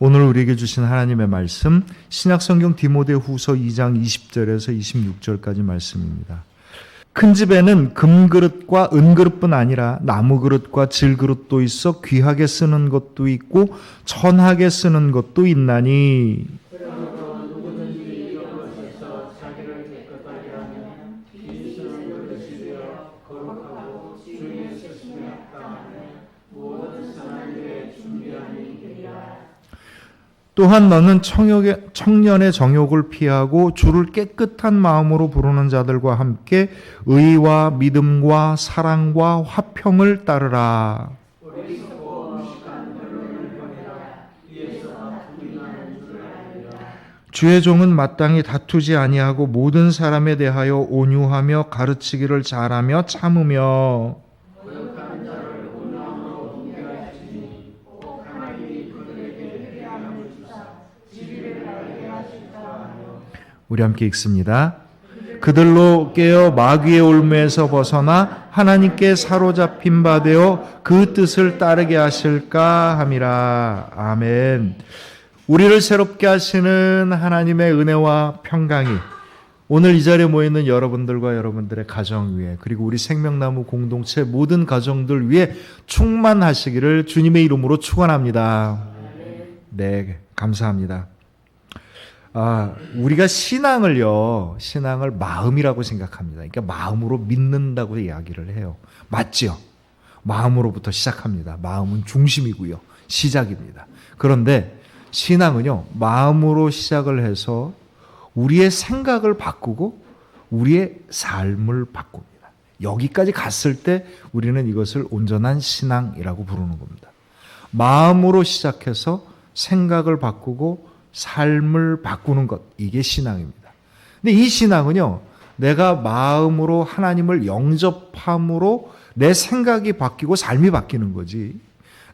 오늘 우리에게 주신 하나님의 말씀, 신약성경 디모데후서 2장 20절에서 26절까지 말씀입니다. 큰 집에는 금그릇과 은그릇뿐 아니라 나무그릇과 질그릇도 있어 귀하게 쓰는 것도 있고 천하게 쓰는 것도 있나니 또한 너는 청년의 정욕을 피하고 주를 깨끗한 마음으로 부르는 자들과 함께 의와 믿음과 사랑과 화평을 따르라. 주의 종은 마땅히 다투지 아니하고 모든 사람에 대하여 온유하며 가르치기를 잘하며 참으며 우리 함께 읽습니다. 그들로 깨어 마귀의 올무에서 벗어나 하나님께 사로잡힌 바 되어 그 뜻을 따르게 하실까 함이라. 아멘. 우리를 새롭게 하시는 하나님의 은혜와 평강이 오늘 이 자리에 모여있는 여러분들과 여러분들의 가정 위에 그리고 우리 생명나무 공동체 모든 가정들 위에 충만하시기를 주님의 이름으로 축원합니다. 네, 감사합니다. 우리가 신앙을 마음이라고 생각합니다. 그러니까 마음으로 믿는다고 이야기를 해요. 맞죠? 마음으로부터 시작합니다. 마음은 중심이고요. 시작입니다. 그런데 신앙은요, 마음으로 시작을 해서 우리의 생각을 바꾸고 우리의 삶을 바꿉니다. 여기까지 갔을 때 우리는 이것을 온전한 신앙이라고 부르는 겁니다. 마음으로 시작해서 생각을 바꾸고 삶을 바꾸는 것, 이게 신앙입니다. 근데 이 신앙은요, 내가 마음으로 하나님을 영접함으로 내 생각이 바뀌고 삶이 바뀌는 거지,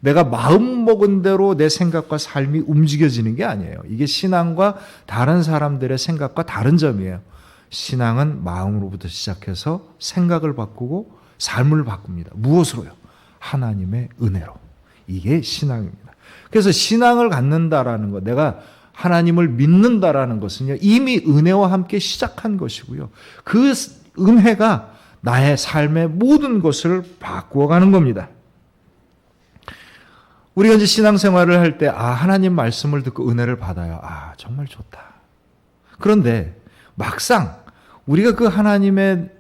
내가 마음 먹은 대로 내 생각과 삶이 움직여지는 게 아니에요. 이게 신앙과 다른 사람들의 생각과 다른 점이에요. 신앙은 마음으로부터 시작해서 생각을 바꾸고 삶을 바꿉니다. 무엇으로요? 하나님의 은혜로. 이게 신앙입니다. 그래서 신앙을 갖는다라는 것, 내가 하나님을 믿는다라는 것은요, 이미 은혜와 함께 시작한 것이고요. 그 은혜가 나의 삶의 모든 것을 바꾸어가는 겁니다. 우리가 이제 신앙생활을 할 때, 하나님 말씀을 듣고 은혜를 받아요. 정말 좋다. 그런데 막상 우리가 그 하나님의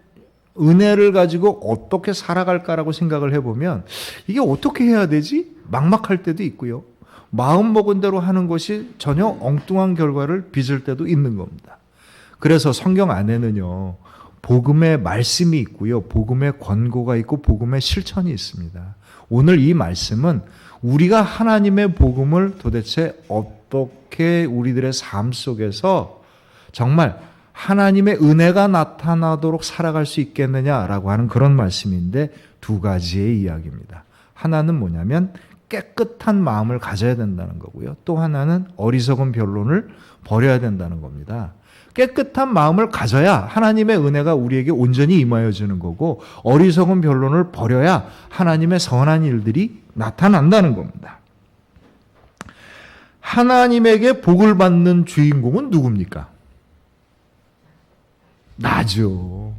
은혜를 가지고 어떻게 살아갈까라고 생각을 해보면 이게 어떻게 해야 되지? 막막할 때도 있고요. 마음 먹은 대로 하는 것이 전혀 엉뚱한 결과를 빚을 때도 있는 겁니다. 그래서 성경 안에는요, 복음의 말씀이 있고요, 복음의 권고가 있고 복음의 실천이 있습니다. 오늘 이 말씀은 우리가 하나님의 복음을 도대체 어떻게 우리들의 삶 속에서 정말 하나님의 은혜가 나타나도록 살아갈 수 있겠느냐라고 하는 그런 말씀인데, 두 가지의 이야기입니다. 하나는 뭐냐면 깨끗한 마음을 가져야 된다는 거고요. 또 하나는 어리석은 변론을 버려야 된다는 겁니다. 깨끗한 마음을 가져야 하나님의 은혜가 우리에게 온전히 임하여 주는 거고, 어리석은 변론을 버려야 하나님의 선한 일들이 나타난다는 겁니다. 하나님에게 복을 받는 주인공은 누굽니까? 나죠.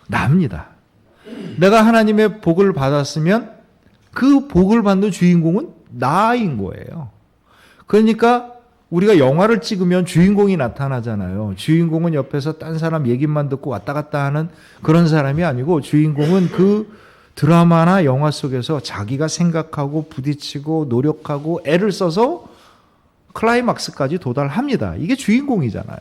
납니다. 내가 하나님의 복을 받았으면 그 복을 받는 주인공은 나인 거예요. 그러니까 우리가 영화를 찍으면 주인공이 나타나잖아요. 주인공은 옆에서 딴 사람 얘기만 듣고 왔다 갔다 하는 그런 사람이 아니고, 주인공은 그 드라마나 영화 속에서 자기가 생각하고 부딪히고 노력하고 애를 써서 클라이막스까지 도달합니다. 이게 주인공이잖아요.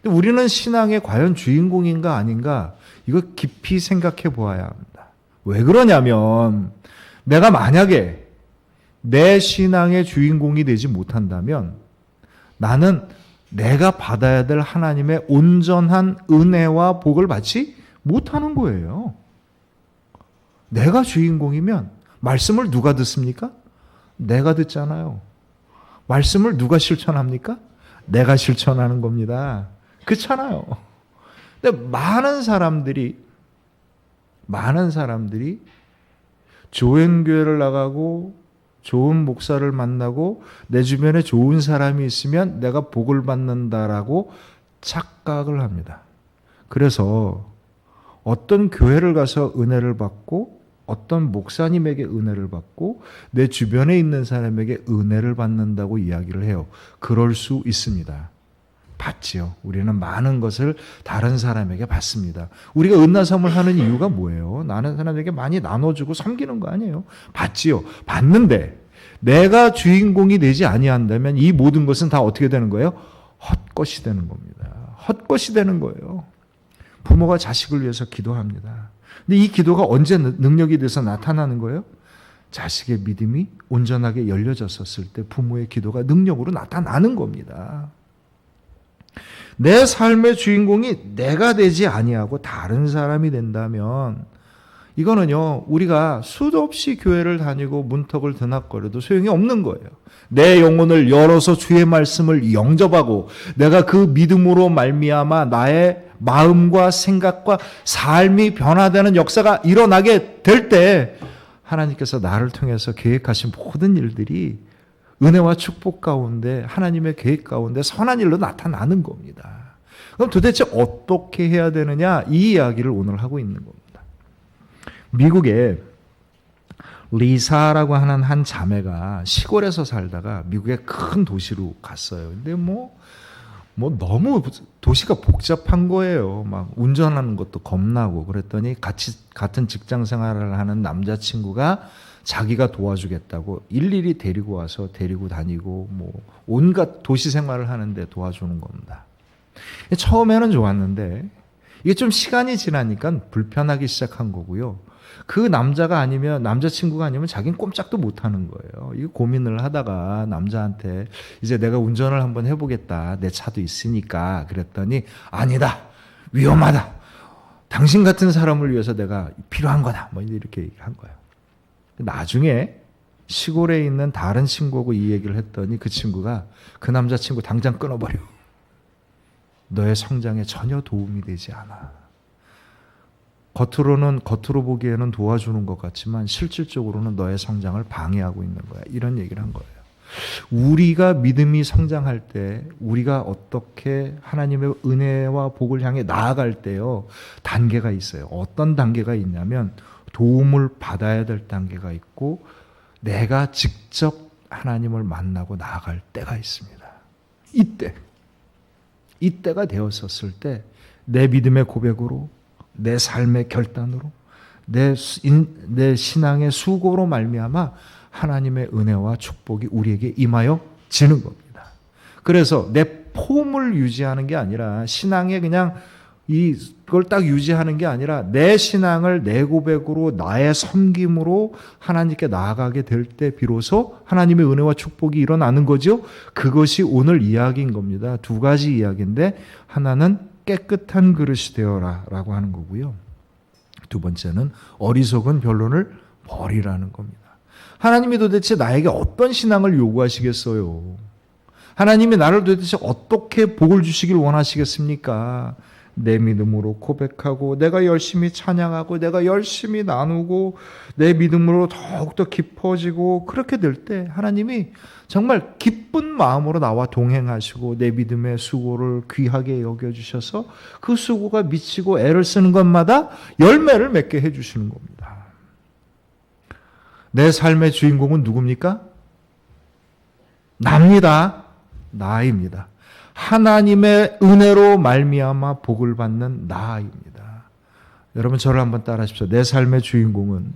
근데 우리는 신앙의 과연 주인공인가 아닌가, 이거 깊이 생각해 보아야 합니다. 왜 그러냐면, 내가 만약에 내 신앙의 주인공이 되지 못한다면 나는 내가 받아야 될 하나님의 온전한 은혜와 복을 받지 못하는 거예요. 내가 주인공이면 말씀을 누가 듣습니까? 내가 듣잖아요. 말씀을 누가 실천합니까? 내가 실천하는 겁니다. 그렇잖아요. 근데 많은 사람들이 조행교회를 나가고 좋은 목사를 만나고 내 주변에 좋은 사람이 있으면 내가 복을 받는다라고 착각을 합니다. 그래서 어떤 교회를 가서 은혜를 받고 어떤 목사님에게 은혜를 받고 내 주변에 있는 사람에게 은혜를 받는다고 이야기를 해요. 그럴 수 있습니다. 받지요. 우리는 많은 것을 다른 사람에게 받습니다. 우리가 은나섬을 하는 이유가 뭐예요? 나는 사람에게 많이 나눠주고 섬기는 거 아니에요. 받지요. 받는데 내가 주인공이 되지 아니한다면 이 모든 것은 다 어떻게 되는 거예요? 헛것이 되는 겁니다. 헛것이 되는 거예요. 부모가 자식을 위해서 기도합니다. 근데 이 기도가 언제 능력이 돼서 나타나는 거예요? 자식의 믿음이 온전하게 열려졌었을 때 부모의 기도가 능력으로 나타나는 겁니다. 내 삶의 주인공이 내가 되지 아니하고 다른 사람이 된다면 이거는요, 우리가 수도 없이 교회를 다니고 문턱을 드나거려도 소용이 없는 거예요. 내 영혼을 열어서 주의 말씀을 영접하고 내가 그 믿음으로 말미암아 나의 마음과 생각과 삶이 변화되는 역사가 일어나게 될 때 하나님께서 나를 통해서 계획하신 모든 일들이 은혜와 축복 가운데 하나님의 계획 가운데 선한 일로 나타나는 겁니다. 그럼 도대체 어떻게 해야 되느냐? 이 이야기를 오늘 하고 있는 겁니다. 미국에 리사라고 하는 한 자매가 시골에서 살다가 미국의 큰 도시로 갔어요. 근데 너무 도시가 복잡한 거예요. 막 운전하는 것도 겁나고 그랬더니 같은 직장 생활을 하는 남자친구가 자기가 도와주겠다고 일일이 데리고 와서 데리고 다니고 온갖 도시 생활을 하는데 도와주는 겁니다. 처음에는 좋았는데 이게 좀 시간이 지나니까 불편하기 시작한 거고요. 그 남자친구가 아니면 자기는 꼼짝도 못 하는 거예요. 이 고민을 하다가 남자한테 이제 내가 운전을 한번 해보겠다. 내 차도 있으니까. 그랬더니 아니다. 위험하다. 당신 같은 사람을 위해서 내가 필요한 거다. 이렇게 얘기한 거예요. 나중에 시골에 있는 다른 친구하고 이 얘기를 했더니 그 친구가 그 남자친구 당장 끊어버려. 너의 성장에 전혀 도움이 되지 않아. 겉으로 보기에는 도와주는 것 같지만 실질적으로는 너의 성장을 방해하고 있는 거야. 이런 얘기를 한 거예요. 우리가 믿음이 성장할 때 우리가 어떻게 하나님의 은혜와 복을 향해 나아갈 때요. 단계가 있어요. 어떤 단계가 있냐면 도움을 받아야 될 단계가 있고 내가 직접 하나님을 만나고 나아갈 때가 있습니다. 이때가 되었었을 때 내 믿음의 고백으로 내 삶의 결단으로 내 신앙의 수고로 말미암아 하나님의 은혜와 축복이 우리에게 임하여 지는 겁니다. 그래서 내 폼을 유지하는 게 아니라 신앙에 그냥 이걸 딱 유지하는 게 아니라 내 신앙을 내 고백으로 나의 섬김으로 하나님께 나아가게 될 때 비로소 하나님의 은혜와 축복이 일어나는 거죠. 그것이 오늘 이야기인 겁니다. 두 가지 이야기인데 하나는 깨끗한 그릇이 되어라 라고 하는 거고요. 두 번째는 어리석은 변론을 버리라는 겁니다. 하나님이 도대체 나에게 어떤 신앙을 요구하시겠어요? 하나님이 나를 도대체 어떻게 복을 주시길 원하시겠습니까? 내 믿음으로 고백하고 내가 열심히 찬양하고 내가 열심히 나누고 내 믿음으로 더욱더 깊어지고 그렇게 될 때 하나님이 정말 기쁜 마음으로 나와 동행하시고 내 믿음의 수고를 귀하게 여겨주셔서 그 수고가 미치고 애를 쓰는 것마다 열매를 맺게 해주시는 겁니다. 내 삶의 주인공은 누굽니까? 나입니다. 하나님의 은혜로 말미암아 복을 받는 나입니다. 여러분 저를 한번 따라 하십시오. 내 삶의 주인공은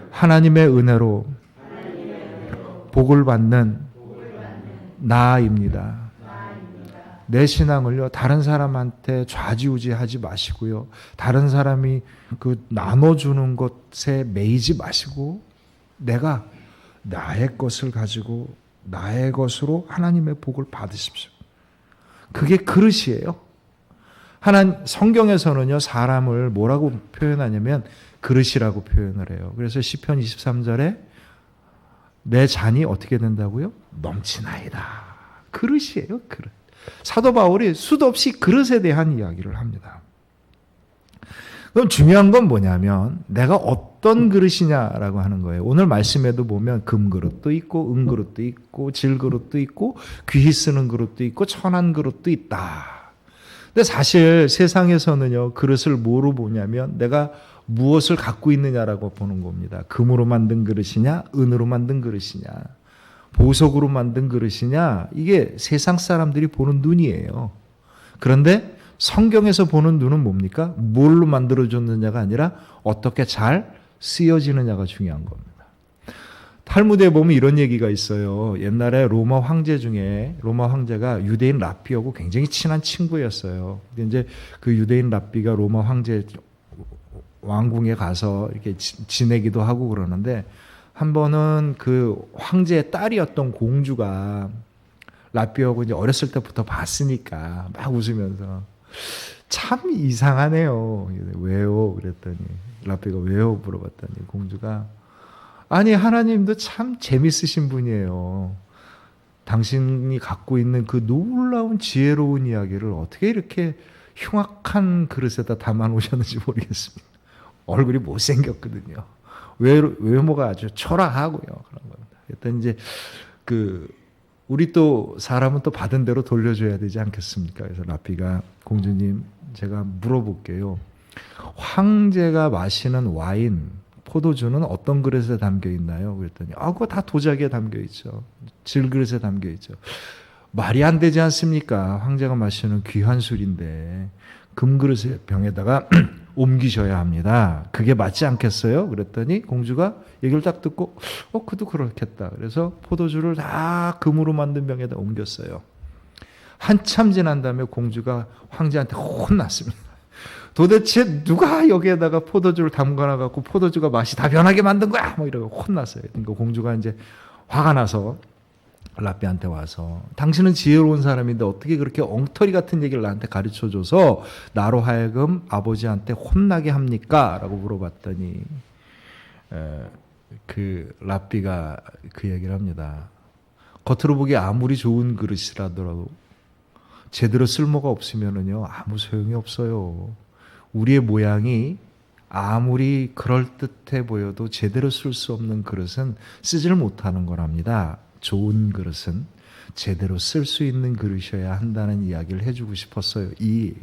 하나님의 은혜로 복을 받는 나입니다. 내 신앙을요 다른 사람한테 좌지우지하지 마시고요. 다른 사람이 나눠주는 것에 매이지 마시고 내가 나의 것을 가지고 나의 것으로 하나님의 복을 받으십시오. 그게 그릇이에요. 성경에서는요, 사람을 뭐라고 표현하냐면 그릇이라고 표현을 해요. 그래서 시편 23절에 내 잔이 어떻게 된다고요? 넘치나이다. 그릇이에요, 그릇. 사도 바울이 수도 없이 그릇에 대한 이야기를 합니다. 그럼 중요한 건 뭐냐면 내가 어떤 그릇이냐라고 하는 거예요. 오늘 말씀에도 보면 금그릇도 있고 은그릇도 있고 질그릇도 있고 귀히 쓰는 그릇도 있고 천한 그릇도 있다. 근데 사실 세상에서는요, 그릇을 뭐로 보냐면 내가 무엇을 갖고 있느냐라고 보는 겁니다. 금으로 만든 그릇이냐, 은으로 만든 그릇이냐, 보석으로 만든 그릇이냐, 이게 세상 사람들이 보는 눈이에요. 그런데 성경에서 보는 눈은 뭡니까? 뭘로 만들어졌느냐가 아니라 어떻게 잘 쓰여지느냐가 중요한 겁니다. 탈무드에 보면 이런 얘기가 있어요. 옛날에 로마 황제가 유대인 랍비하고 굉장히 친한 친구였어요. 근데 이제 그 유대인 랍비가 로마 황제 왕궁에 가서 이렇게 지내기도 하고 그러는데, 한 번은 그 황제의 딸이었던 공주가 랍비하고 이제 어렸을 때부터 봤으니까 막 웃으면서 참 이상하네요. 왜요? 그랬더니 랍비가 왜요? 물어봤더니 공주가 아니 하나님도 참 재밌으신 분이에요. 당신이 갖고 있는 그 놀라운 지혜로운 이야기를 어떻게 이렇게 흉악한 그릇에다 담아 놓으셨는지 모르겠습니다. 얼굴이 못생겼거든요. 외모가 아주 초라하고요. 그런 겁니다. 일단 이제 우리 또 사람은 또 받은 대로 돌려줘야 되지 않겠습니까? 그래서 랍비가 공주님 제가 물어볼게요. 황제가 마시는 와인, 포도주는 어떤 그릇에 담겨 있나요? 그랬더니 그거 다 도자기에 담겨 있죠. 질그릇에 담겨 있죠. 말이 안 되지 않습니까? 황제가 마시는 귀한 술인데 금그릇의 병에다가 옮기셔야 합니다. 그게 맞지 않겠어요? 그랬더니 공주가 얘기를 딱 듣고 그도 그렇겠다. 그래서 포도주를 다 금으로 만든 병에다 옮겼어요. 한참 지난 다음에 공주가 황제한테 혼났습니다. 도대체 누가 여기에다가 포도주를 담가놔갖고 포도주가 맛이 다 변하게 만든 거야? 뭐 이러고 혼났어요. 그러니까 공주가 이제 화가 나서 랍비한테 와서 당신은 지혜로운 사람인데 어떻게 그렇게 엉터리 같은 얘기를 나한테 가르쳐줘서 나로 하여금 아버지한테 혼나게 합니까? 라고 물어봤더니 그 랍비가 그 얘기를 합니다. 겉으로 보기 아무리 좋은 그릇이라더라도 제대로 쓸모가 없으면은요 아무 소용이 없어요. 우리의 모양이 아무리 그럴듯해 보여도 제대로 쓸 수 없는 그릇은 쓰지를 못하는 거랍니다. 좋은 그릇은 제대로 쓸 수 있는 그릇이어야 한다는 이야기를 해주고 싶었어요. 이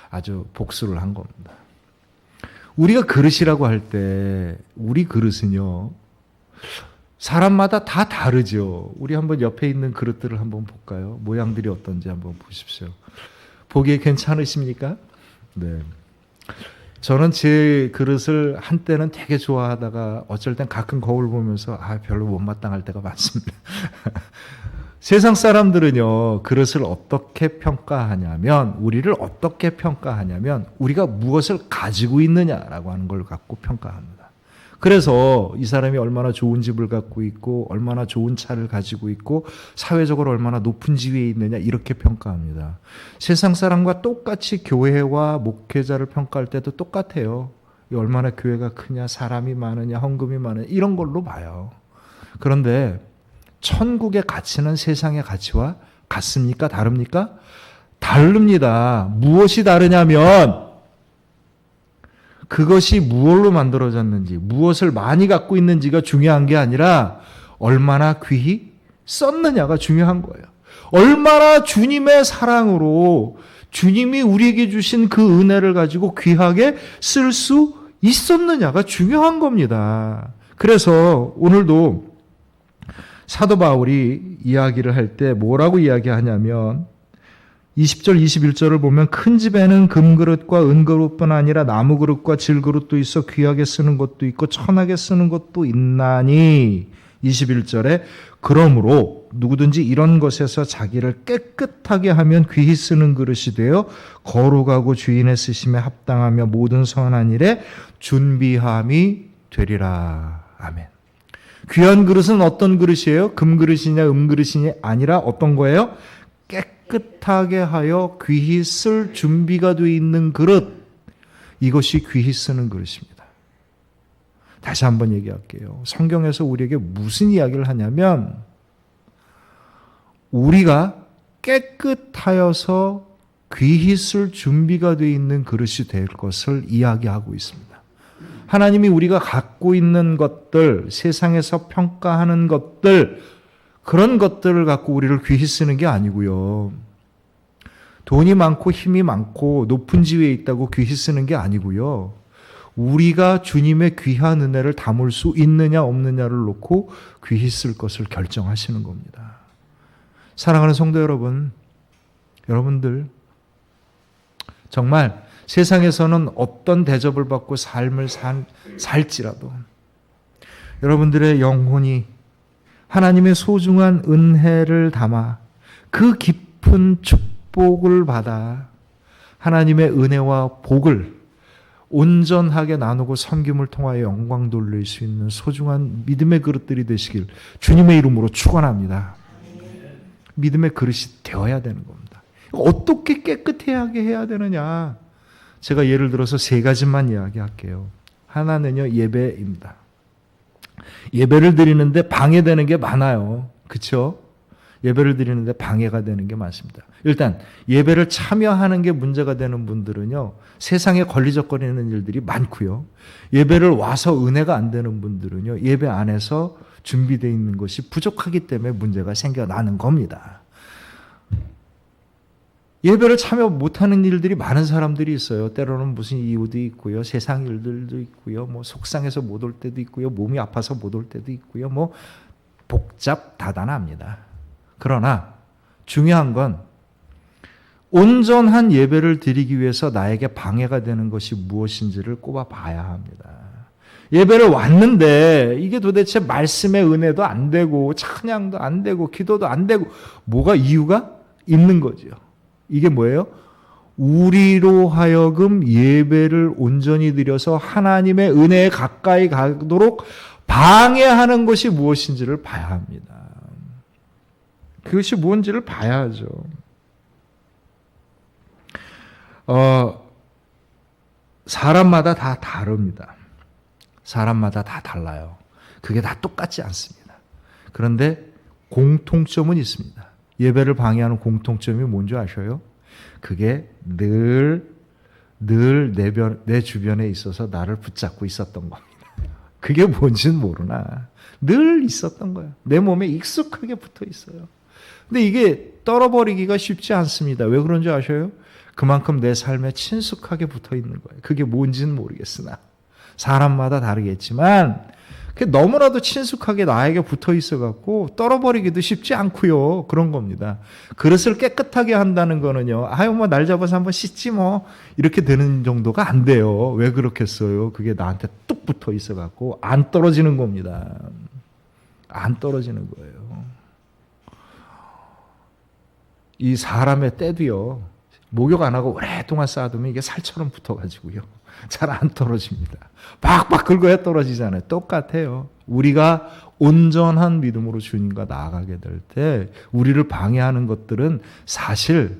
아주 복수를 한 겁니다. 우리가 그릇이라고 할 때 우리 그릇은요 사람마다 다 다르죠. 우리 한번 옆에 있는 그릇들을 한번 볼까요? 모양들이 어떤지 한번 보십시오. 보기에 괜찮으십니까? 네. 저는 제 그릇을 한때는 되게 좋아하다가 어쩔 땐 가끔 거울 보면서 별로 못마땅할 때가 많습니다. 세상 사람들은요 그릇을 어떻게 평가하냐면 우리가 무엇을 가지고 있느냐라고 하는 걸 갖고 평가합니다. 그래서 이 사람이 얼마나 좋은 집을 갖고 있고 얼마나 좋은 차를 가지고 있고 사회적으로 얼마나 높은 지위에 있느냐 이렇게 평가합니다. 세상 사람과 똑같이 교회와 목회자를 평가할 때도 똑같아요. 얼마나 교회가 크냐, 사람이 많으냐, 헌금이 많으냐 이런 걸로 봐요. 그런데 천국의 가치는 세상의 가치와 같습니까? 다릅니까? 다릅니다. 무엇이 다르냐면 그것이 무엇로 만들어졌는지, 무엇을 많이 갖고 있는지가 중요한 게 아니라 얼마나 귀히 썼느냐가 중요한 거예요. 얼마나 주님의 사랑으로 주님이 우리에게 주신 그 은혜를 가지고 귀하게 쓸 수 있었느냐가 중요한 겁니다. 그래서 오늘도 사도 바울이 이야기를 할 때 뭐라고 이야기하냐면 20절, 21절을 보면 큰 집에는 금그릇과 은그릇뿐 아니라 나무그릇과 질그릇도 있어 귀하게 쓰는 것도 있고 천하게 쓰는 것도 있나니 21절에 그러므로 누구든지 이런 것에서 자기를 깨끗하게 하면 귀히 쓰는 그릇이 되어 거룩하고 주인의 쓰심에 합당하며 모든 선한 일에 준비함이 되리라. 아멘. 귀한 그릇은 어떤 그릇이에요? 금그릇이냐 음그릇이냐 아니라 어떤 거예요? 깨끗하게 하여 귀히 쓸 준비가 되어 있는 그릇. 이것이 귀히 쓰는 그릇입니다. 다시 한번 얘기할게요. 성경에서 우리에게 무슨 이야기를 하냐면 우리가 깨끗하여서 귀히 쓸 준비가 되어 있는 그릇이 될 것을 이야기하고 있습니다. 하나님이 우리가 갖고 있는 것들, 세상에서 평가하는 것들, 그런 것들을 갖고 우리를 귀히 쓰는 게 아니고요. 돈이 많고 힘이 많고 높은 지위에 있다고 귀히 쓰는 게 아니고요. 우리가 주님의 귀한 은혜를 담을 수 있느냐 없느냐를 놓고 귀히 쓸 것을 결정하시는 겁니다. 사랑하는 성도 여러분, 여러분들 정말 세상에서는 어떤 대접을 받고 삶을 살지라도 여러분들의 영혼이 하나님의 소중한 은혜를 담아 그 깊은 축복을 받아 하나님의 은혜와 복을 온전하게 나누고 섬김을 통하여 영광 돌릴 수 있는 소중한 믿음의 그릇들이 되시길 주님의 이름으로 축원합니다. 믿음의 그릇이 되어야 되는 겁니다. 어떻게 깨끗하게 해야 되느냐? 제가 예를 들어서 세 가지만 이야기할게요. 하나는요, 예배입니다. 예배를 드리는데 방해되는 게 많아요. 그렇죠? 예배를 드리는데 방해가 되는 게 많습니다. 일단 예배를 참여하는 게 문제가 되는 분들은요, 세상에 걸리적거리는 일들이 많고요. 예배를 와서 은혜가 안 되는 분들은요, 예배 안에서 준비되어 있는 것이 부족하기 때문에 문제가 생겨나는 겁니다. 예배를 참여 못하는 일들이 많은 사람들이 있어요. 때로는 무슨 이유도 있고요. 세상 일들도 있고요. 뭐 속상해서 못 올 때도 있고요. 몸이 아파서 못 올 때도 있고요. 뭐 복잡다단합니다. 그러나 중요한 건 온전한 예배를 드리기 위해서 나에게 방해가 되는 것이 무엇인지를 꼽아 봐야 합니다. 예배를 왔는데 이게 도대체 말씀의 은혜도 안 되고 찬양도 안 되고 기도도 안 되고 뭐가 이유가 있는 거죠. 이게 뭐예요? 우리로 하여금 예배를 온전히 드려서 하나님의 은혜에 가까이 가도록 방해하는 것이 무엇인지를 봐야 합니다. 그것이 뭔지를 봐야죠. 사람마다 다 다릅니다. 사람마다 다 달라요. 그게 다 똑같지 않습니다. 그런데 공통점은 있습니다. 예배를 방해하는 공통점이 뭔지 아셔요? 그게 늘 내 주변에 있어서 나를 붙잡고 있었던 겁니다. 그게 뭔지는 모르나 늘 있었던 거예요. 내 몸에 익숙하게 붙어 있어요. 근데 이게 떨어버리기가 쉽지 않습니다. 왜 그런지 아셔요? 그만큼 내 삶에 친숙하게 붙어 있는 거예요. 그게 뭔지는 모르겠으나 사람마다 다르겠지만 너무나도 친숙하게 나에게 붙어 있어갖고 떨어버리기도 쉽지 않고요. 그런 겁니다. 그릇을 깨끗하게 한다는 거는요. 아유 뭐 날 잡아서 한번 씻지 뭐 이렇게 되는 정도가 안 돼요. 왜 그렇겠어요? 그게 나한테 뚝 붙어 있어갖고 안 떨어지는 겁니다. 안 떨어지는 거예요. 이 사람의 때도요. 목욕 안 하고 오랫동안 쌓아두면 이게 살처럼 붙어가지고요. 잘 안 떨어집니다. 박박 긁어야 떨어지잖아요. 똑같아요. 우리가 온전한 믿음으로 주님과 나아가게 될 때 우리를 방해하는 것들은 사실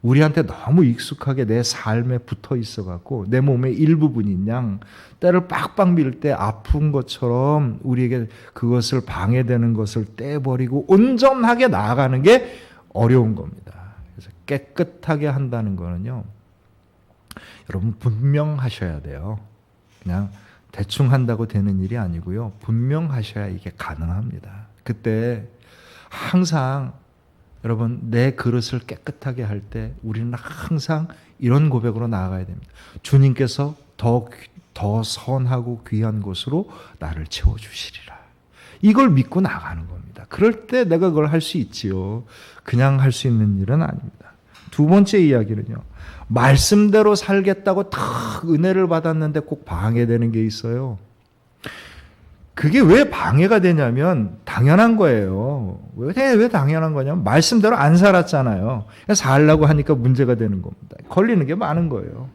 우리한테 너무 익숙하게 내 삶에 붙어 있어갖고 내 몸의 일부분인 양 때를 빡빡 밀 때 아픈 것처럼 우리에게 그것을 방해되는 것을 떼버리고 온전하게 나아가는 게 어려운 겁니다. 그래서 깨끗하게 한다는 거는요. 여러분 분명하셔야 돼요. 그냥 대충 한다고 되는 일이 아니고요. 분명하셔야 이게 가능합니다. 그때 항상 여러분 내 그릇을 깨끗하게 할 때 우리는 항상 이런 고백으로 나아가야 됩니다. 주님께서 더 선하고 귀한 곳으로 나를 채워주시리라. 이걸 믿고 나가는 겁니다. 그럴 때 내가 그걸 할 수 있지요. 그냥 할 수 있는 일은 아닙니다. 두 번째 이야기는요. 말씀대로 살겠다고 다 은혜를 받았는데 꼭 방해되는 게 있어요. 그게 왜 방해가 되냐면 당연한 거예요. 왜 당연한 거냐면 말씀대로 안 살았잖아요. 살라고 하니까 문제가 되는 겁니다. 걸리는 게 많은 거예요.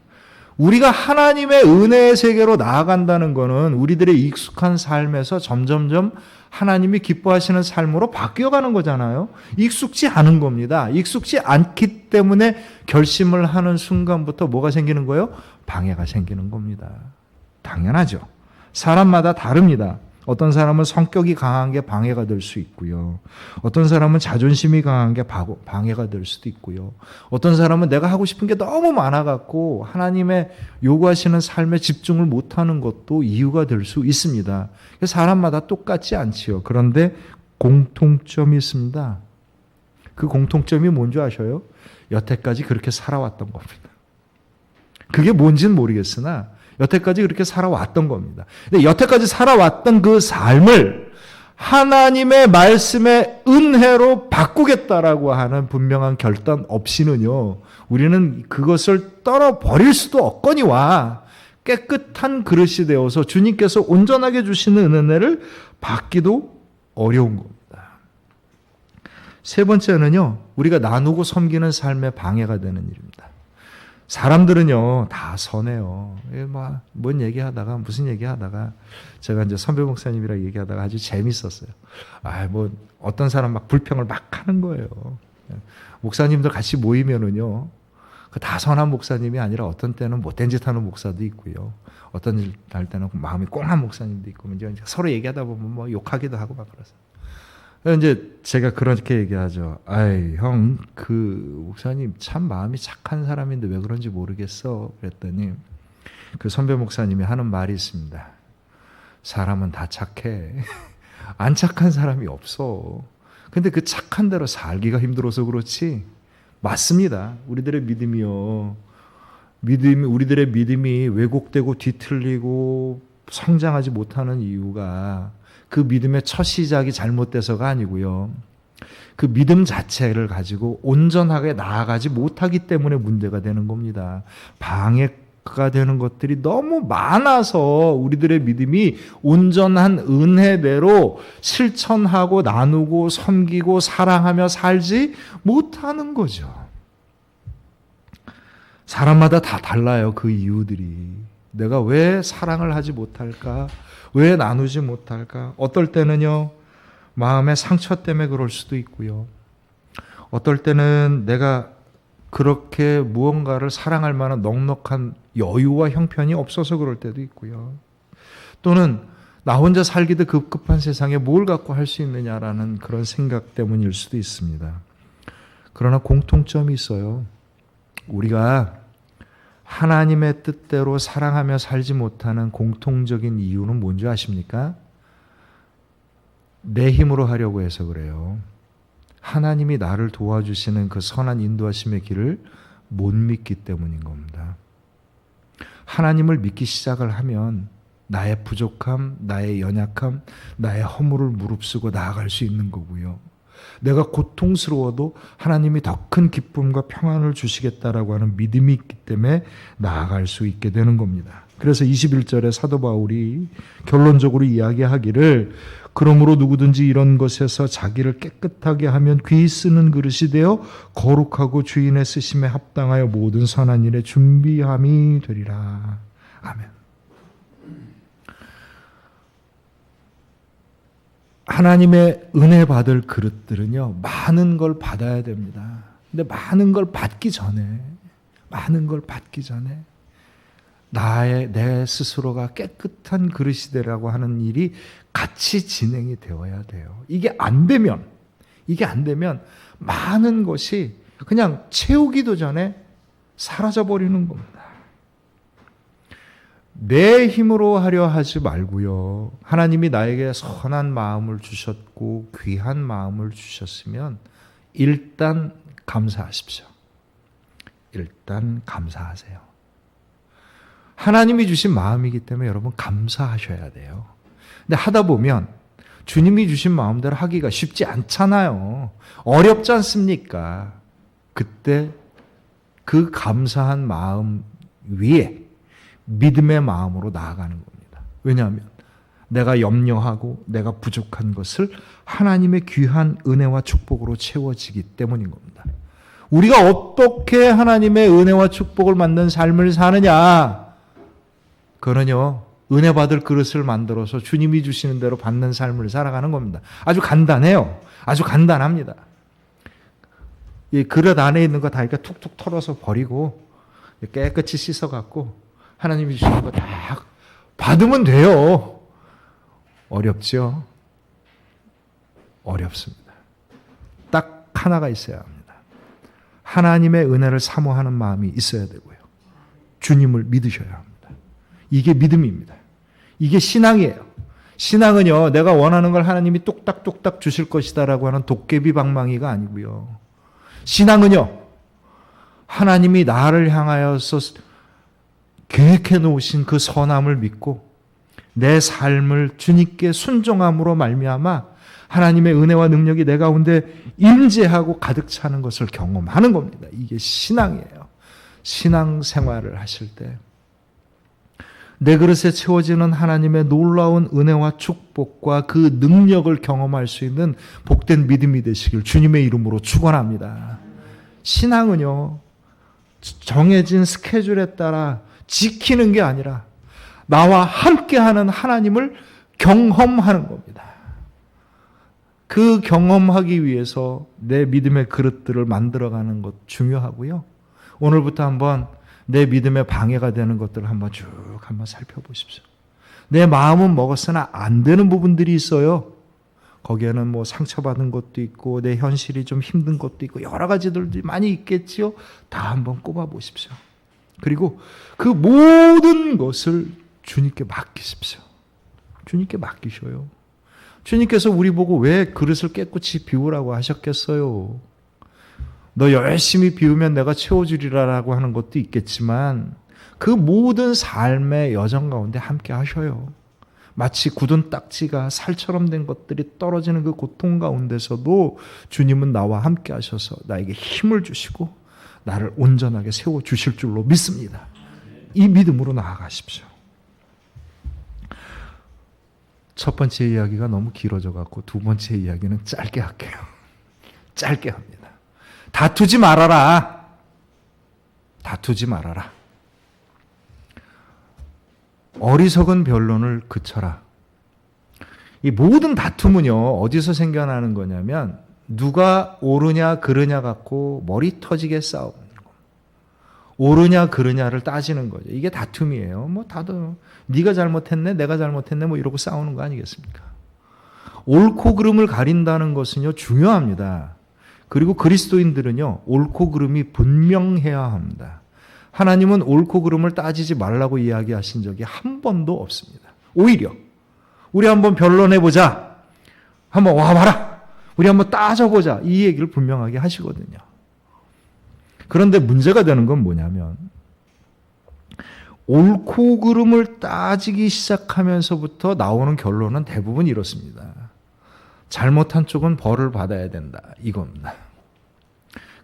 우리가 하나님의 은혜의 세계로 나아간다는 것은 우리들의 익숙한 삶에서 점점점 하나님이 기뻐하시는 삶으로 바뀌어가는 거잖아요. 익숙지 않은 겁니다. 익숙지 않기 때문에 결심을 하는 순간부터 뭐가 생기는 거예요? 방해가 생기는 겁니다. 당연하죠. 사람마다 다릅니다. 어떤 사람은 성격이 강한 게 방해가 될 수 있고요. 어떤 사람은 자존심이 강한 게 방해가 될 수도 있고요. 어떤 사람은 내가 하고 싶은 게 너무 많아갖고 하나님의 요구하시는 삶에 집중을 못하는 것도 이유가 될 수 있습니다. 사람마다 똑같지 않지요. 그런데 공통점이 있습니다. 그 공통점이 뭔지 아셔요? 여태까지 그렇게 살아왔던 겁니다. 그게 뭔지는 모르겠으나 여태까지 그렇게 살아왔던 겁니다. 근데 여태까지 살아왔던 그 삶을 하나님의 말씀의 은혜로 바꾸겠다라고 하는 분명한 결단 없이는요, 우리는 그것을 떨어버릴 수도 없거니와 깨끗한 그릇이 되어서 주님께서 온전하게 주시는 은혜를 받기도 어려운 겁니다. 세 번째는요, 우리가 나누고 섬기는 삶에 방해가 되는 일입니다. 사람들은요, 다 선해요. 뭔 얘기하다가, 무슨 얘기하다가, 제가 이제 선배 목사님이랑 얘기하다가 아주 재밌었어요. 어떤 사람 막 불평을 막 하는 거예요. 목사님들 같이 모이면은요, 다 선한 목사님이 아니라 어떤 때는 못된 짓 하는 목사도 있고요. 어떤 때는 마음이 꽁한 목사님도 있고, 이제 서로 얘기하다 보면 뭐 욕하기도 하고 막 그러세요. 이제 제가 그렇게 얘기하죠. 형, 그 목사님 참 마음이 착한 사람인데 왜 그런지 모르겠어. 그랬더니 그 선배 목사님이 하는 말이 있습니다. 사람은 다 착해. 안 착한 사람이 없어. 근데 그 착한 대로 살기가 힘들어서 그렇지. 맞습니다. 우리들의 믿음이요. 우리들의 믿음이 왜곡되고 뒤틀리고 성장하지 못하는 이유가 그 믿음의 첫 시작이 잘못돼서가 아니고요. 그 믿음 자체를 가지고 온전하게 나아가지 못하기 때문에 문제가 되는 겁니다. 방해가 되는 것들이 너무 많아서 우리들의 믿음이 온전한 은혜대로 실천하고 나누고 섬기고 사랑하며 살지 못하는 거죠. 사람마다 다 달라요. 그 이유들이. 내가 왜 사랑을 하지 못할까? 왜 나누지 못할까? 어떨 때는요, 마음의 상처 때문에 그럴 수도 있고요. 어떨 때는 내가 그렇게 무언가를 사랑할 만한 넉넉한 여유와 형편이 없어서 그럴 때도 있고요. 또는 나 혼자 살기도 급급한 세상에 뭘 갖고 할 수 있느냐라는 그런 생각 때문일 수도 있습니다. 그러나 공통점이 있어요. 우리가 하나님의 뜻대로 사랑하며 살지 못하는 공통적인 이유는 뭔지 아십니까? 내 힘으로 하려고 해서 그래요. 하나님이 나를 도와주시는 그 선한 인도하심의 길을 못 믿기 때문인 겁니다. 하나님을 믿기 시작을 하면 나의 부족함, 나의 연약함, 나의 허물을 무릅쓰고 나아갈 수 있는 거고요. 내가 고통스러워도 하나님이 더 큰 기쁨과 평안을 주시겠다라고 하는 믿음이 있기 때문에 나아갈 수 있게 되는 겁니다. 그래서 21절에 사도 바울이 결론적으로 이야기하기를 그러므로 누구든지 이런 것에서 자기를 깨끗하게 하면 귀히 쓰는 그릇이 되어 거룩하고 주인의 쓰심에 합당하여 모든 선한 일에 준비함이 되리라. 아멘. 하나님의 은혜 받을 그릇들은요, 많은 걸 받아야 됩니다. 근데 많은 걸 받기 전에 내 스스로가 깨끗한 그릇이 되라고 하는 일이 같이 진행이 되어야 돼요. 이게 안 되면 많은 것이 그냥 채우기도 전에 사라져 버리는 겁니다. 내 힘으로 하려 하지 말고요. 하나님이 나에게 선한 마음을 주셨고 귀한 마음을 주셨으면 일단 감사하십시오. 일단 감사하세요. 하나님이 주신 마음이기 때문에 여러분 감사하셔야 돼요. 근데 하다 보면 주님이 주신 마음대로 하기가 쉽지 않잖아요. 어렵지 않습니까? 그때 그 감사한 마음 위에 믿음의 마음으로 나아가는 겁니다. 왜냐하면 내가 염려하고 내가 부족한 것을 하나님의 귀한 은혜와 축복으로 채워지기 때문인 겁니다. 우리가 어떻게 하나님의 은혜와 축복을 받는 삶을 사느냐? 그거는요, 은혜 받을 그릇을 만들어서 주님이 주시는 대로 받는 삶을 살아가는 겁니다. 아주 간단해요. 아주 간단합니다. 이 그릇 안에 있는 거 다 이렇게 툭툭 털어서 버리고 깨끗이 씻어갖고 하나님이 주시는 거 다 받으면 돼요. 어렵죠? 어렵습니다. 딱 하나가 있어야 합니다. 하나님의 은혜를 사모하는 마음이 있어야 되고요. 주님을 믿으셔야 합니다. 이게 믿음입니다. 이게 신앙이에요. 신앙은요, 내가 원하는 걸 하나님이 뚝딱뚝딱 주실 것이다라고 하는 도깨비 방망이가 아니고요. 신앙은요, 하나님이 나를 향하여서 계획해 놓으신 그 선함을 믿고 내 삶을 주님께 순종함으로 말미암아 하나님의 은혜와 능력이 내 가운데 임재하고 가득 차는 것을 경험하는 겁니다. 이게 신앙이에요. 신앙 생활을 하실 때 내 그릇에 채워지는 하나님의 놀라운 은혜와 축복과 그 능력을 경험할 수 있는 복된 믿음이 되시길 주님의 이름으로 축원합니다. 신앙은요, 정해진 스케줄에 따라 지키는 게 아니라 나와 함께하는 하나님을 경험하는 겁니다. 그 경험하기 위해서 내 믿음의 그릇들을 만들어가는 것 중요하고요. 오늘부터 한번 내 믿음에 방해가 되는 것들을 한번 쭉 한번 살펴보십시오. 내 마음은 먹었으나 안 되는 부분들이 있어요. 거기에는 뭐 상처받은 것도 있고 내 현실이 좀 힘든 것도 있고 여러 가지들도 많이 있겠지요. 다 한번 꼽아 보십시오. 그리고 그 모든 것을 주님께 맡기십시오. 주님께 맡기셔요. 주님께서 우리 보고 왜 그릇을 깨끗이 비우라고 하셨겠어요? 너 열심히 비우면 내가 채워주리라라고 하는 것도 있겠지만 그 모든 삶의 여정 가운데 함께 하셔요. 마치 굳은 딱지가 살처럼 된 것들이 떨어지는 그 고통 가운데서도 주님은 나와 함께 하셔서 나에게 힘을 주시고 나를 온전하게 세워주실 줄로 믿습니다. 이 믿음으로 나아가십시오. 첫 번째 이야기가 너무 길어져 갖고 두 번째 이야기는 짧게 할게요. 짧게 합니다. 다투지 말아라. 다투지 말아라. 어리석은 변론을 그쳐라. 이 모든 다툼은요, 어디서 생겨나는 거냐면 누가 옳으냐 그르냐 갖고 머리 터지게 싸우는 거. 옳으냐 그르냐를 따지는 거죠. 이게 다툼이에요. 뭐 다들 네가 잘못했네, 내가 잘못했네, 뭐 이러고 싸우는 거 아니겠습니까? 옳고 그름을 가린다는 것은요 중요합니다. 그리고 그리스도인들은요 옳고 그름이 분명해야 합니다. 하나님은 옳고 그름을 따지지 말라고 이야기하신 적이 한 번도 없습니다. 오히려 우리 한번 변론해보자, 한번 와봐라, 우리 한번 따져보자, 이 얘기를 분명하게 하시거든요. 그런데 문제가 되는 건 뭐냐면 옳고 그름을 따지기 시작하면서부터 나오는 결론은 대부분 이렇습니다. 잘못한 쪽은 벌을 받아야 된다, 이겁니다.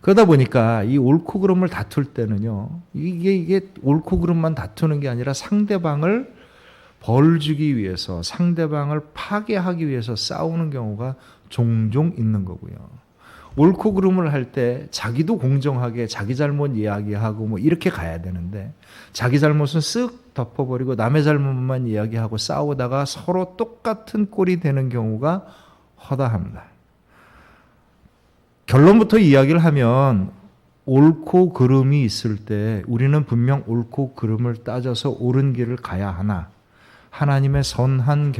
그러다 보니까 이 옳고 그름을 다툴 때는요, 이게 옳고 그름만 다투는 게 아니라 상대방을 벌 주기 위해서, 상대방을 파괴하기 위해서 싸우는 경우가 종종 있는 거고요. 옳고 그름을 할 때 자기도 공정하게 자기 잘못 이야기하고 뭐 이렇게 가야 되는데 자기 잘못은 쓱 덮어버리고 남의 잘못만 이야기하고 싸우다가 서로 똑같은 꼴이 되는 경우가 허다합니다. 결론부터 이야기를 하면 옳고 그름이 있을 때 우리는 분명 옳고 그름을 따져서 옳은 길을 가야 하나 하나님의 선한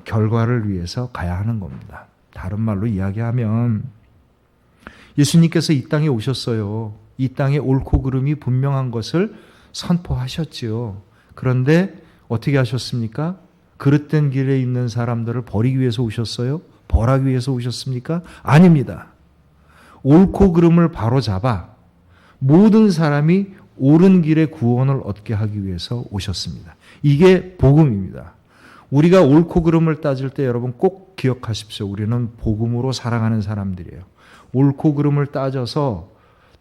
결과를 위해서 가야 하는 겁니다. 다른 말로 이야기하면 예수님께서 이 땅에 오셨어요. 이 땅에 옳고 그름이 분명한 것을 선포하셨지요. 그런데 어떻게 하셨습니까? 그릇된 길에 있는 사람들을 버리기 위해서 오셨어요? 벌하기 위해서 오셨습니까? 아닙니다. 옳고 그름을 바로잡아 모든 사람이 옳은 길의 구원을 얻게 하기 위해서 오셨습니다. 이게 복음입니다. 우리가 옳고 그름을 따질 때 여러분 꼭 기억하십시오. 우리는 복음으로 살아가는 사람들이에요. 옳고 그름을 따져서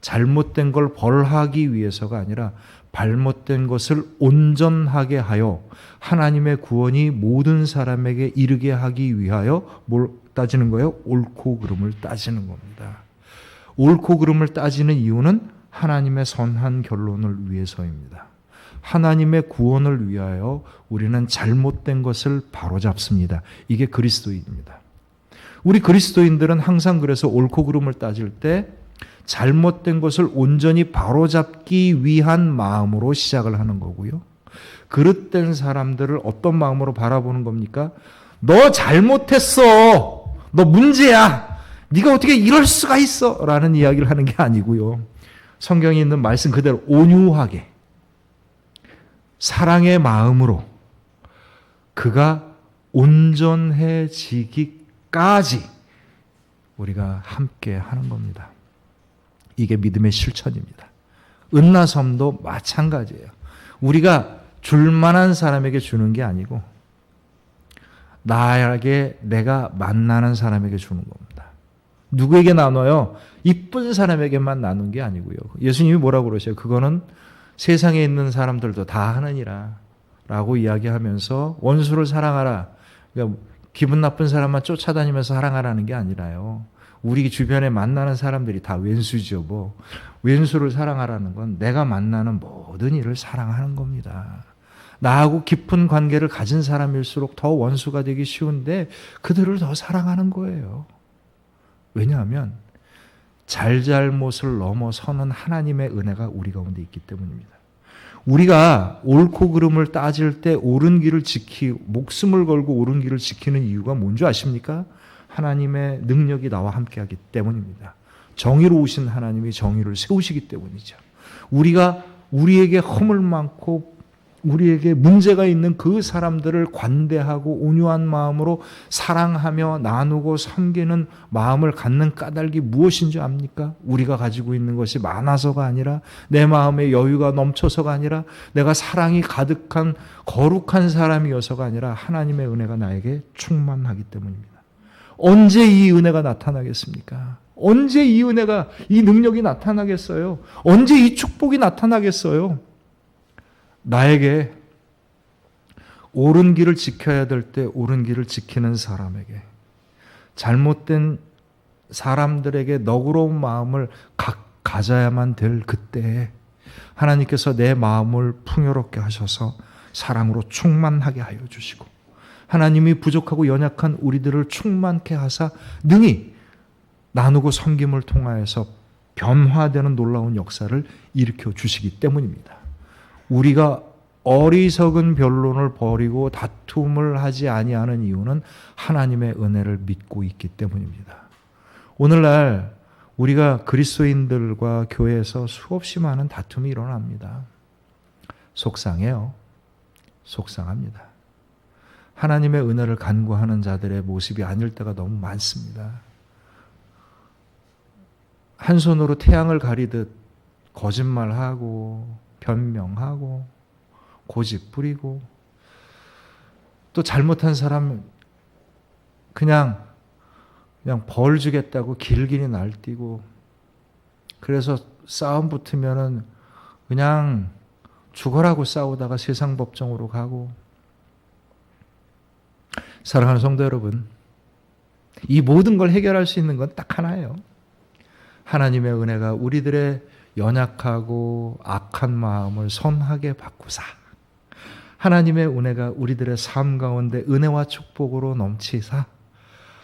잘못된 걸 벌하기 위해서가 아니라 잘못된 것을 온전하게 하여 하나님의 구원이 모든 사람에게 이르게 하기 위하여 뭘 따지는 거예요? 옳고 그름을 따지는 겁니다. 옳고 그름을 따지는 이유는 하나님의 선한 결론을 위해서입니다. 하나님의 구원을 위하여 우리는 잘못된 것을 바로잡습니다. 이게 그리스도인입니다. 우리 그리스도인들은 항상 그래서 옳고 그름을 따질 때 잘못된 것을 온전히 바로잡기 위한 마음으로 시작을 하는 거고요. 그릇된 사람들을 어떤 마음으로 바라보는 겁니까? 너 잘못했어. 너 문제야. 네가 어떻게 이럴 수가 있어. 라는 이야기를 하는 게 아니고요. 성경에 있는 말씀 그대로 온유하게 사랑의 마음으로 그가 온전해지기까지 우리가 함께 하는 겁니다. 이게 믿음의 실천입니다. 은나섬도 마찬가지예요. 우리가 줄 만한 사람에게 주는 게 아니고 나에게 내가 만나는 사람에게 주는 겁니다. 누구에게 나눠요? 이쁜 사람에게만 나눈 게 아니고요. 예수님이 뭐라고 그러세요? 그거는 세상에 있는 사람들도 다 하느니라 라고 이야기하면서 원수를 사랑하라. 그러니까 기분 나쁜 사람만 쫓아다니면서 사랑하라는 게 아니라요. 우리 주변에 만나는 사람들이 다 왼수죠. 뭐 왼수를 사랑하라는 건 내가 만나는 모든 일을 사랑하는 겁니다. 나하고 깊은 관계를 가진 사람일수록 더 원수가 되기 쉬운데 그들을 더 사랑하는 거예요. 왜냐하면 잘잘못을 넘어서는 하나님의 은혜가 우리 가운데 있기 때문입니다. 우리가 옳고 그름을 따질 때 옳은 길을 목숨을 걸고 옳은 길을 지키는 이유가 뭔지 아십니까? 하나님의 능력이 나와 함께하기 때문입니다. 정의로우신 하나님이 정의를 세우시기 때문이죠. 우리가 우리에게 허물 많고 우리에게 문제가 있는 그 사람들을 관대하고 온유한 마음으로 사랑하며 나누고 섬기는 마음을 갖는 까닭이 무엇인지 압니까? 우리가 가지고 있는 것이 많아서가 아니라 내 마음에 여유가 넘쳐서가 아니라 내가 사랑이 가득한 거룩한 사람이어서가 아니라 하나님의 은혜가 나에게 충만하기 때문입니다. 언제 이 은혜가 나타나겠습니까? 언제 이 은혜가, 이 능력이 나타나겠어요? 언제 이 축복이 나타나겠어요? 나에게 옳은 길을 지켜야 될 때 옳은 길을 지키는 사람에게, 잘못된 사람들에게 너그러운 마음을 가져야만 될 그때에 하나님께서 내 마음을 풍요롭게 하셔서 사랑으로 충만하게 하여 주시고 하나님이 부족하고 연약한 우리들을 충만케 하사 능히 나누고 섬김을 통하여서 변화되는 놀라운 역사를 일으켜 주시기 때문입니다. 우리가 어리석은 변론을 벌이고 다툼을 하지 아니하는 이유는 하나님의 은혜를 믿고 있기 때문입니다. 오늘날 우리가 그리스도인들과 교회에서 수없이 많은 다툼이 일어납니다. 속상해요. 속상합니다. 하나님의 은혜를 간구하는 자들의 모습이 아닐 때가 너무 많습니다. 한 손으로 태양을 가리듯 거짓말하고 변명하고 고집 부리고 또 잘못한 사람 그냥 벌 주겠다고 길길이 날뛰고 그래서 싸움 붙으면은 그냥 죽어라고 싸우다가 세상 법정으로 가고. 사랑하는 성도 여러분, 이 모든 걸 해결할 수 있는 건 딱 하나예요. 하나님의 은혜가 우리들의 연약하고 악한 마음을 선하게 바꾸사 하나님의 은혜가 우리들의 삶 가운데 은혜와 축복으로 넘치사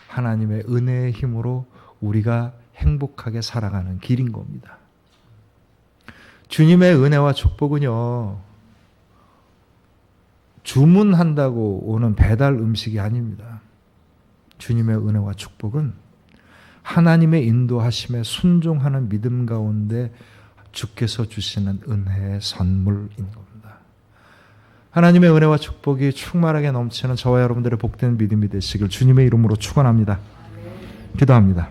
하나님의 은혜의 힘으로 우리가 행복하게 살아가는 길인 겁니다. 주님의 은혜와 축복은요, 주문한다고 오는 배달 음식이 아닙니다. 주님의 은혜와 축복은 하나님의 인도하심에 순종하는 믿음 가운데 주께서 주시는 은혜의 선물인 겁니다. 하나님의 은혜와 축복이 충만하게 넘치는 저와 여러분들의 복된 믿음이 되시길 주님의 이름으로 축원합니다. 기도합니다.